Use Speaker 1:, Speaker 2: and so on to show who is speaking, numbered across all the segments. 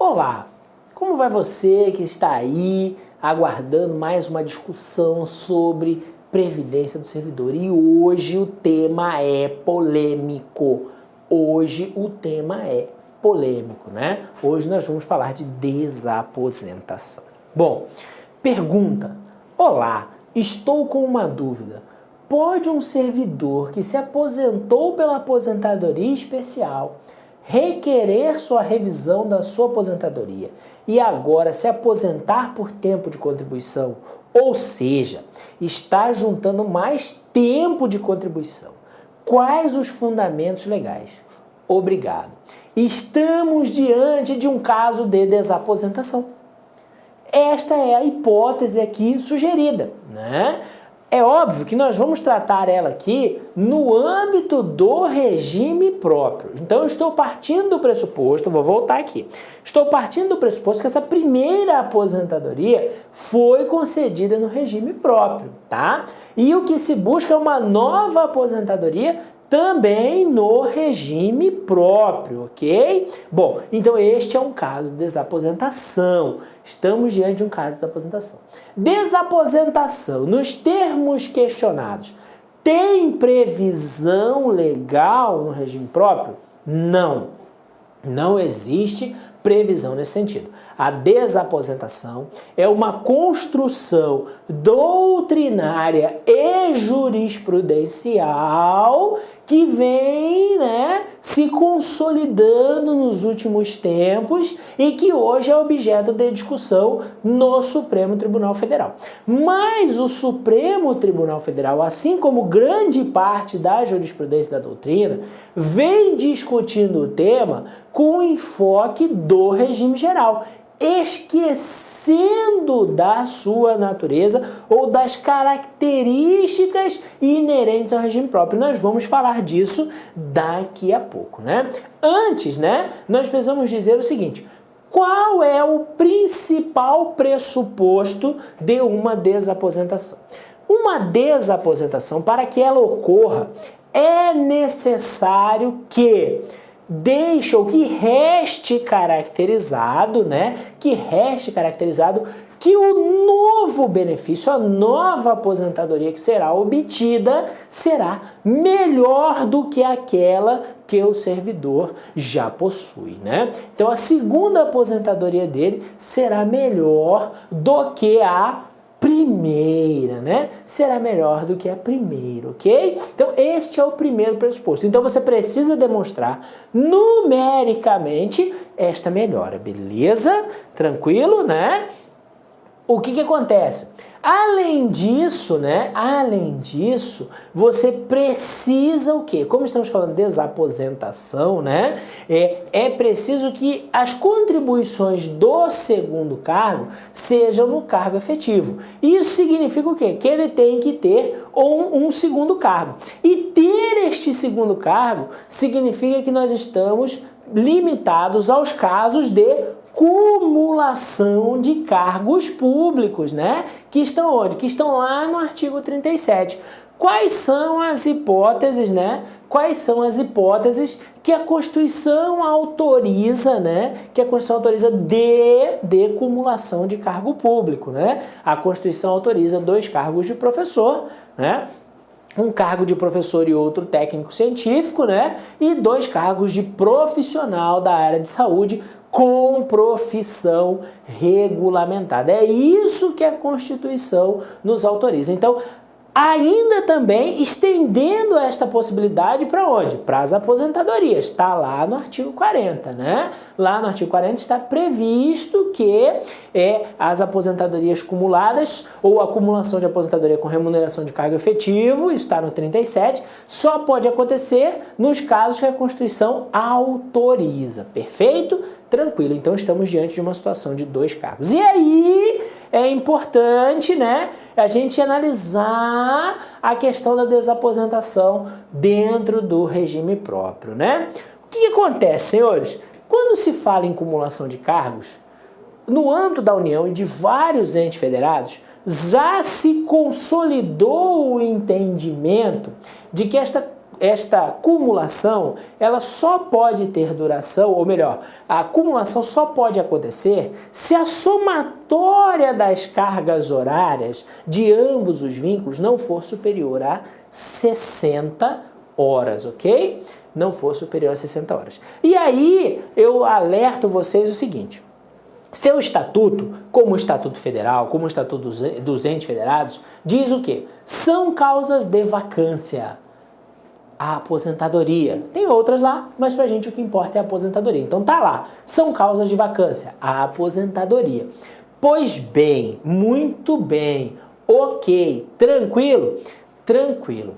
Speaker 1: Olá, como vai você que está aí aguardando mais uma discussão sobre Previdência do Servidor? E hoje o tema é polêmico. Né? Hoje nós vamos falar de desaposentação. Bom, pergunta: olá, estou com uma dúvida. Pode um servidor que se aposentou pela aposentadoria especial requerer sua revisão da sua aposentadoria e agora se aposentar por tempo de contribuição, ou seja, está juntando mais tempo de contribuição? Quais os fundamentos legais? Obrigado. Estamos diante de um caso de desaposentação. Esta é a hipótese aqui sugerida, né? É óbvio que nós vamos tratar ela aqui no âmbito do regime próprio. Então, eu estou partindo do pressuposto, vou voltar aqui, estou partindo do pressuposto que essa primeira aposentadoria foi concedida no regime próprio, tá? E o que se busca é uma nova aposentadoria também no regime próprio, ok? Bom, então este é um caso de desaposentação. Estamos diante de um caso de desaposentação. Desaposentação, nos termos questionados, tem previsão legal no regime próprio? Não. Não existe previsão nesse sentido. A desaposentação é uma construção doutrinária e jurisprudencial que vem, se consolidando nos últimos tempos e que hoje é objeto de discussão no Supremo Tribunal Federal. Mas o Supremo Tribunal Federal, assim como grande parte da jurisprudência da doutrina, vem discutindo o tema com enfoque do regime geral, esquecendo da sua natureza ou das características inerentes ao regime próprio. Nós vamos falar disso daqui a pouco, né? Antes, nós precisamos dizer o seguinte: qual é o principal pressuposto de uma desaposentação? Uma desaposentação, para que ela ocorra, é necessário que que reste caracterizado, que o novo benefício, a nova aposentadoria que será obtida, será melhor do que aquela que o servidor já possui, Então, a segunda aposentadoria dele será melhor do que a primeira, Será melhor do que a primeira, ok? Então, este é o primeiro pressuposto. Então, você precisa demonstrar numericamente esta melhora, beleza? Tranquilo, O que acontece? Além disso, você precisa o quê? Como estamos falando de desaposentação, é preciso que as contribuições do segundo cargo sejam no cargo efetivo. Isso significa o quê? Que ele tem que ter um segundo cargo. E ter este segundo cargo significa que nós estamos limitados aos casos de cumulação de cargos públicos, Que estão onde? Que estão lá no artigo 37. Quais são as hipóteses, Quais são as hipóteses que a Constituição autoriza, Que a Constituição autoriza de cumulação de cargo público, A Constituição autoriza 2 cargos de professor, um cargo de professor e outro técnico científico, E 2 cargos de profissional da área de saúde com profissão regulamentada. É isso que a Constituição nos autoriza. Então, ainda também estendendo esta possibilidade para onde? Para as aposentadorias. Está lá no artigo 40, Lá no artigo 40 está previsto que as aposentadorias cumuladas ou acumulação de aposentadoria com remuneração de cargo efetivo, isso está no 37, só pode acontecer nos casos que a Constituição autoriza. Perfeito? Tranquilo. Então, estamos diante de uma situação de 2 cargos. E aí é importante, a gente analisar a questão da desaposentação dentro do regime próprio, O que acontece, senhores? Quando se fala em cumulação de cargos, no âmbito da União e de vários entes federados, já se consolidou o entendimento de que esta esta cumulação, ela só pode ter duração, ou melhor, a acumulação só pode acontecer se a somatória das cargas horárias de ambos os vínculos não for superior a 60 horas, ok? Não for superior a 60 horas. E aí, eu alerto vocês o seguinte: seu estatuto, como o Estatuto Federal, como o Estatuto dos Entes Federados, diz o quê? São causas de vacância. A aposentadoria. Tem outras lá, mas pra gente o que importa é a aposentadoria. Então tá lá. São causas de vacância. A aposentadoria. Pois bem, muito bem, ok, tranquilo? Tranquilo.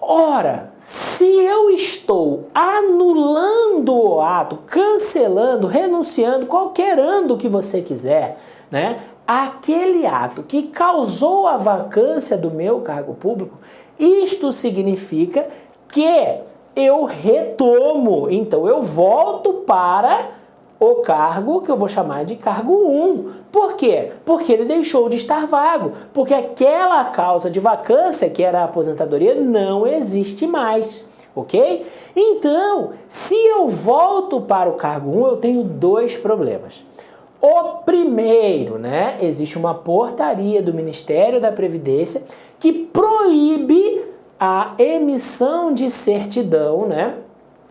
Speaker 1: Ora, se eu estou anulando o ato, cancelando, renunciando, qualquer ando que você quiser, né? Aquele ato que causou a vacância do meu cargo público, isto significa que eu retomo, então eu volto para o cargo que eu vou chamar de cargo 1. Por quê? Porque ele deixou de estar vago, porque aquela causa de vacância, que era a aposentadoria, não existe mais, ok? Então, se eu volto para o cargo 1, eu tenho dois problemas. O primeiro, né, existe uma portaria do Ministério da Previdência que proíbe a emissão de certidão, né?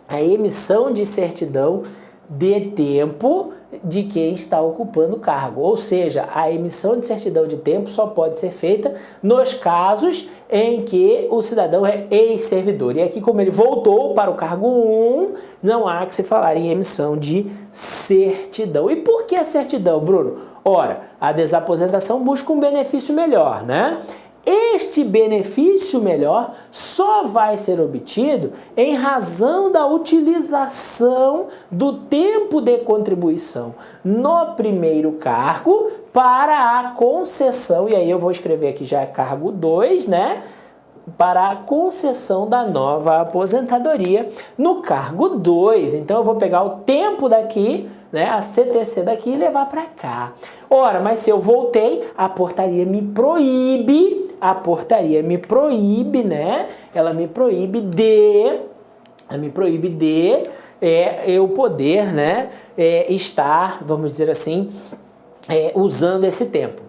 Speaker 1: A emissão de certidão de tempo de quem está ocupando o cargo. Ou seja, a emissão de certidão de tempo só pode ser feita nos casos em que o cidadão é ex-servidor. E aqui, como ele voltou para o cargo 1, não há que se falar em emissão de certidão. E por que a certidão, Bruno? Ora, a desaposentação busca um benefício melhor, né? Este benefício melhor só vai ser obtido em razão da utilização do tempo de contribuição no primeiro cargo para a concessão, e aí eu vou escrever aqui já cargo 2, né? Para a concessão da nova aposentadoria no cargo 2. Então eu vou pegar o tempo daqui, né, a CTC daqui e levar para cá. Ora, mas se eu voltei, a portaria me proíbe, né? Ela me proíbe de eu poder, né, estar, vamos dizer assim, usando esse tempo.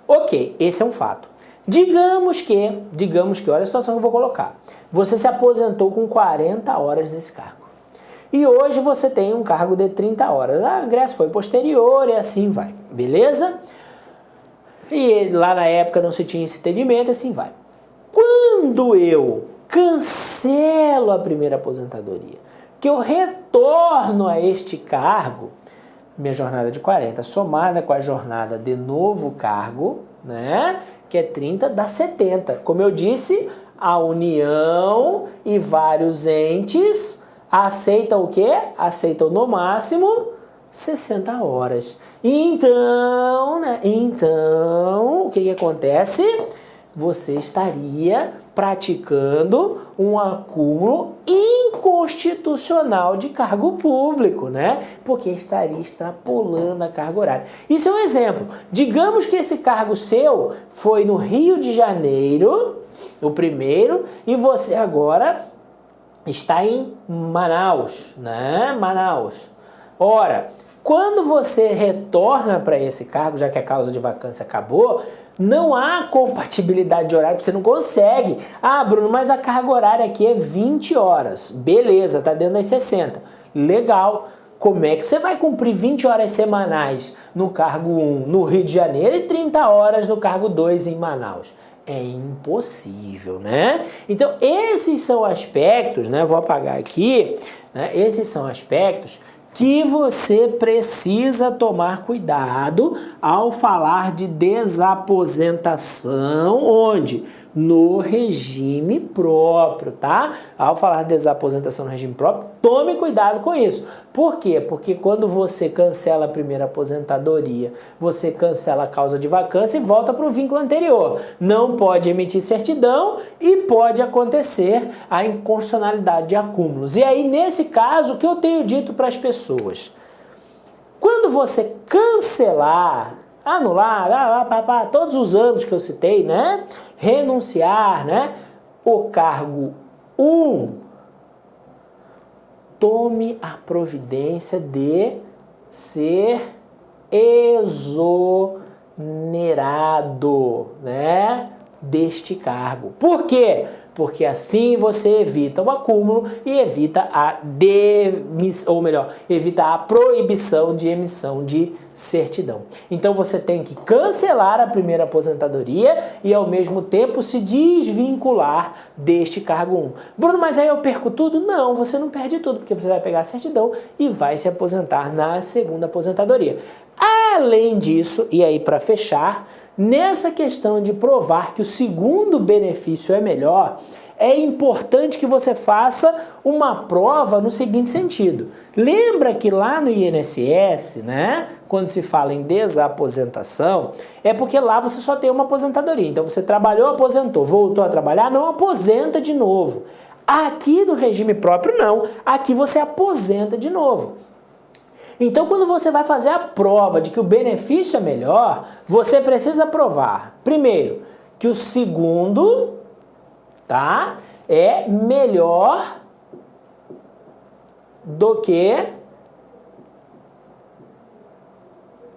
Speaker 1: Ok, esse é um fato. Digamos que, olha a situação que eu vou colocar. Você se aposentou com 40 horas nesse cargo. E hoje você tem um cargo de 30 horas. O ingresso foi posterior e assim vai. Beleza? E lá na época não se tinha esse entendimento, assim vai. Quando eu cancelo a primeira aposentadoria, que eu retorno a este cargo, minha jornada de 40 somada com a jornada de novo cargo, né, que é 30, dá 70. Como eu disse, a União e vários entes aceitam o quê? Aceitam no máximo 60 horas. Então, né? Então, o que acontece? Você estaria praticando um acúmulo inconstitucional de cargo público, né? Porque estaria extrapolando a carga horária. Isso é um exemplo. Digamos que esse cargo seu foi no Rio de Janeiro, o primeiro, e você agora está em Manaus, né? Manaus. Ora, quando você retorna para esse cargo, já que a causa de vacância acabou, não há compatibilidade de horário, você não consegue. Ah, Bruno, mas a carga horária aqui é 20 horas. Beleza, tá dentro das 60. Legal. Como é que você vai cumprir 20 horas semanais no cargo 1 no Rio de Janeiro e 30 horas no cargo 2 em Manaus? É impossível, né? Então, esses são aspectos, né? Vou apagar aqui, né? Esses são aspectos que você precisa tomar cuidado ao falar de desaposentação, onde? No regime próprio, tá? Ao falar de desaposentação no regime próprio, tome cuidado com isso. Por quê? Porque quando você cancela a primeira aposentadoria, você cancela a causa de vacância e volta para o vínculo anterior. Não pode emitir certidão e pode acontecer a inconstitucionalidade de acúmulos. E aí, nesse caso, o que eu tenho dito para as pessoas? Quando você cancelar, anular, todos os anos que eu citei, né? Renunciar, né? O cargo 1 tome a providência de ser exonerado, né, deste cargo. Por quê? Porque assim você evita o acúmulo e evita evita a proibição de emissão de certidão. Então você tem que cancelar a primeira aposentadoria e ao mesmo tempo se desvincular deste cargo 1. Bruno, mas aí eu perco tudo? Não, você não perde tudo, porque você vai pegar a certidão e vai se aposentar na segunda aposentadoria. Além disso, e aí para fechar, nessa questão de provar que o segundo benefício é melhor, é importante que você faça uma prova no seguinte sentido. Lembra que lá no INSS, né, quando se fala em desaposentação, é porque lá você só tem uma aposentadoria. Então você trabalhou, aposentou, voltou a trabalhar, não aposenta de novo. Aqui no regime próprio não, aqui você aposenta de novo. Então, quando você vai fazer a prova de que o benefício é melhor, você precisa provar, primeiro, que o segundo, tá, é melhor do que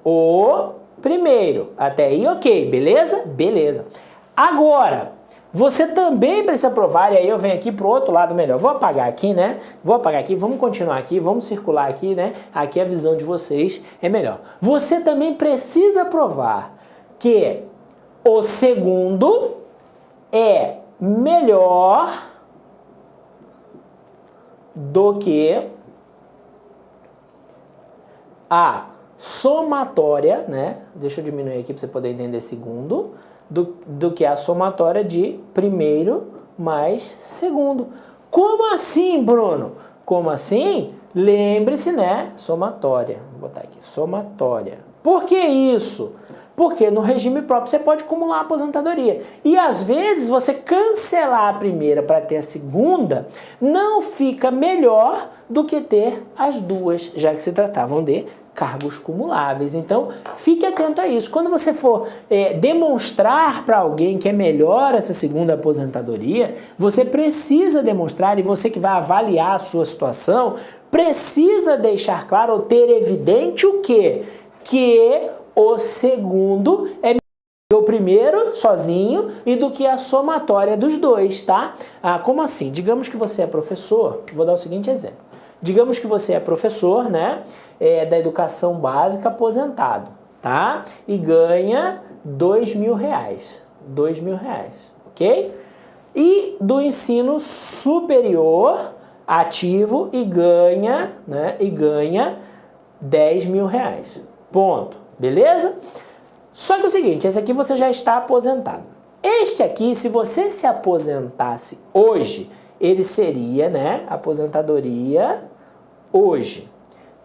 Speaker 1: o primeiro. Até aí, ok, beleza? Beleza. Agora, você também precisa provar, e aí eu venho aqui pro outro lado melhor. Vou apagar aqui, né? Vou apagar aqui, vamos continuar aqui, vamos circular aqui, né? Aqui a visão de vocês é melhor. Você também precisa provar que o segundo é melhor do que a somatória, né? Deixa eu diminuir aqui para você poder entender segundo. Do que a somatória de primeiro mais segundo. Como assim, Bruno? Como assim? Lembre-se, né? Somatória. Vou botar aqui, somatória. Por que isso? Porque no regime próprio você pode acumular a aposentadoria. E às vezes você cancelar a primeira para ter a segunda não fica melhor do que ter as duas, já que se tratavam de cargos cumuláveis. Então, fique atento a isso. Quando você for demonstrar para alguém que é melhor essa segunda aposentadoria, você precisa demonstrar, e você que vai avaliar a sua situação, precisa deixar claro ou ter evidente o quê? Que o segundo é melhor do que o primeiro sozinho e do que a somatória dos dois, tá? Como assim? Digamos que você é professor, vou dar o seguinte exemplo. Digamos que você é professor, né, da educação básica aposentado, tá? E ganha R$2.000, R$2.000, ok? E do ensino superior ativo e ganha, né, R$10.000, ponto, beleza? Só que é o seguinte, esse aqui você já está aposentado. Este aqui, se você se aposentasse hoje, ele seria, né, aposentadoria hoje.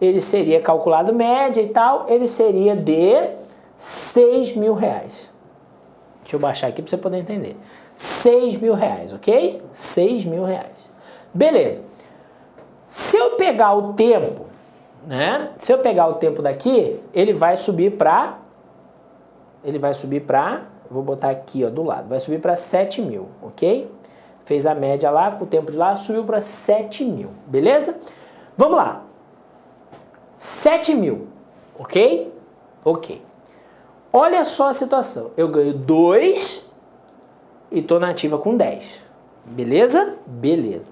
Speaker 1: Ele seria calculado média e tal, ele seria de R$6.000. Deixa eu baixar aqui para você poder entender. R$6.000, ok? R$6.000. Beleza. Se eu pegar o tempo, né? Se eu pegar o tempo daqui, ele vai subir para... Vou botar aqui, ó, do lado. Vai subir para 7.000, ok? Fez a média lá, com o tempo de lá, subiu para 7.000, beleza? Vamos lá. 7.000, ok? Ok. Olha só a situação. Eu ganho 2 e estou na ativa com 10. Beleza? Beleza.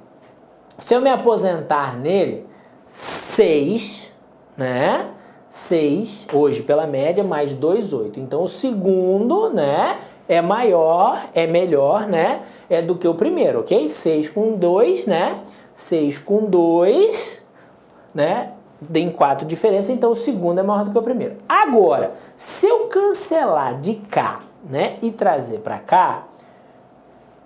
Speaker 1: Se eu me aposentar nele, 6, né? 6, hoje pela média, mais 2, 8. Então o segundo, né, é melhor, né, do que o primeiro, ok? 6 com 2, né? 6 com 2, né? Tem 4 diferenças, então o segundo é maior do que o primeiro. Agora, se eu cancelar de cá, né, e trazer para cá,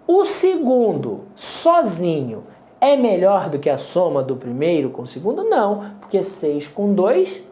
Speaker 1: o segundo sozinho é melhor do que a soma do primeiro com o segundo? Não, porque 6 com 2,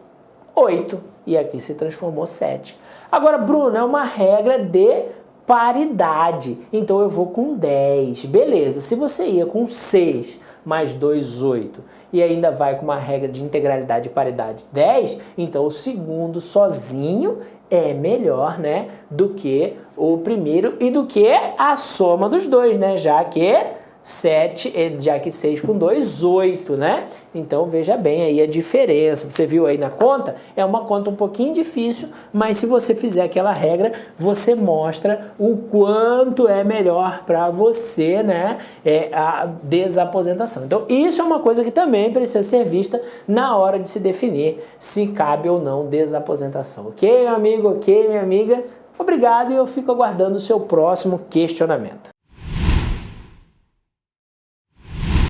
Speaker 1: 8. E aqui se transformou 7. Agora, Bruno, é uma regra de paridade. Então eu vou com 10. Beleza, se você ia com 6 mais 2, 8, e ainda vai com uma regra de integralidade e paridade 10, então o segundo sozinho é melhor, né, do que o primeiro e do que a soma dos dois, né, já que 7, já que 6 com 2, 8, né? Então veja bem aí a diferença. Você viu aí na conta? É uma conta um pouquinho difícil, mas se você fizer aquela regra, você mostra o quanto é melhor para você, né? A desaposentação. Então isso é uma coisa que também precisa ser vista na hora de se definir se cabe ou não desaposentação. Ok, meu amigo? Ok, minha amiga? Obrigado e eu fico aguardando o seu próximo questionamento.